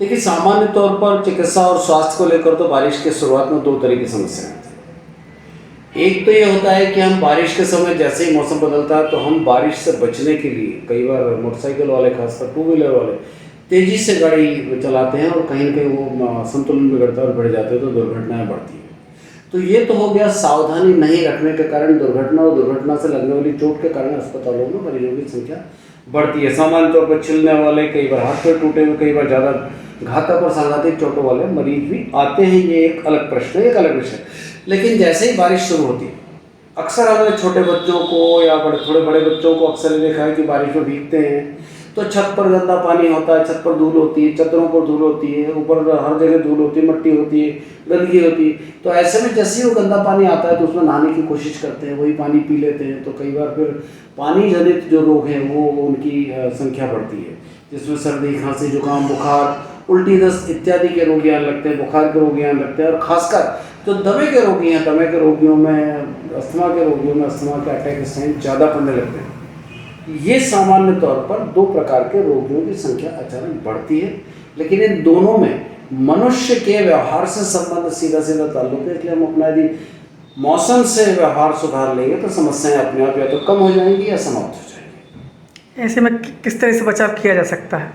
देखिए, सामान्य तौर पर चिकित्सा और स्वास्थ्य को लेकर तो बारिश के शुरुआत में दो तरह की समस्याएं आती हैं। एक तो ये होता है कि हम बारिश के समय जैसे ही मौसम बदलता है तो हम बारिश से बचने के लिए कई बार मोटरसाइकिल वाले, खासकर टू व्हीलर वाले, तेज़ी से गाड़ी चलाते हैं और कहीं न कहीं वो संतुलन बिगड़ता है और बढ़ जाते हैं तो दुर्घटनाएँ बढ़ती हैं। तो ये तो हो गया सावधानी नहीं रखने के कारण दुर्घटना, और दुर्घटना से लगने वाली चोट के कारण अस्पतालों में मरीजों की संख्या बढ़ती है। सामान्य तौर पर छिलने वाले, कई बार हाथ पैर टूटे हुए, कई बार ज़्यादा घातक और सांघातिक चोटों वाले मरीज भी आते हैं। ये एक अलग प्रश्न है, एक अलग विषय है। लेकिन जैसे ही बारिश शुरू होती है, अक्सर हमने छोटे बच्चों को या थोड़े बड़े बच्चों को अक्सर देखा है कि बारिश में भीगते हैं तो छत पर गंदा पानी होता है, छत पर धूल होती है, चद्दरों पर धूल होती है, ऊपर हर जगह धूल होती है, मिट्टी होती है, गंदगी होती है। तो ऐसे में जैसे ही वो गंदा पानी आता है तो उसमें नहाने की कोशिश करते हैं, वही पानी पी लेते हैं, तो कई बार फिर पानी जनित जो रोग हैं वो उनकी संख्या बढ़ती है, जिसमें सर्दी, खांसी, जुकाम, बुखार, उल्टी, दस्त इत्यादि के रोगी आने लगते हैं, बुखार के रोगी आने लगते हैं। और खासकर जो दमे के रोगी हैं, दमे के रोगियों में, अस्थमा के रोगियों में अस्थमा के अटैक इस टाइम ज़्यादा पड़ने लगते हैं। ये सामान्य तौर पर दो प्रकार के रोगियों की संख्या अचानक बढ़ती है, लेकिन इन दोनों में मनुष्य के व्यवहार से संबंध सीधा सीधा ताल्लुक है। इसलिए हम अपना यदि मौसम से व्यवहार सुधार लेंगे तो समस्याएं अपने आप या तो कम हो जाएंगी या समाप्त हो जाएंगी। ऐसे में किस तरह से बचाव किया जा सकता है?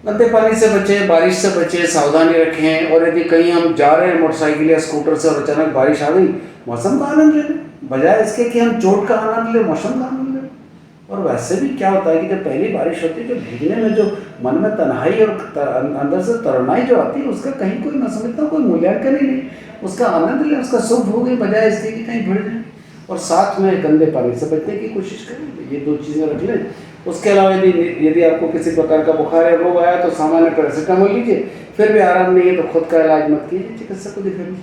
गंदे पानी से बचें, बारिश से बचें, सावधानी रखें। और यदि कहीं हम जा रहे हैं मोटरसाइकिल या स्कूटर से और अचानक बारिश आ गई, मौसम का आनंद ले लें, बजाय इसके कि हम चोट का आनंद लें, मौसम का आनंद लें। और वैसे भी क्या होता है कि जब पहली बारिश होती है, जो भीगने में जो मन में तन्हाई और अंदर से तरुणाई जो आती है, उसका कहीं कोई मैं समझता हूँ कोई मूल्यांकन ही नहीं। उसका आनंद लें, उसका सुख भोगें, बजाय इसके कि कहीं भिड़ जाए। और साथ में गंदे पानी से बचने की कोशिश करें। ये दो चीज़ें रख लें। उसके अलावा यदि आपको किसी प्रकार का बुखार या रोग आया तो सामान्य पैरासीटामोल लीजिए, फिर भी आराम नहीं है तो खुद का इलाज मत कीजिए, चिकित्सक को दिखाइए।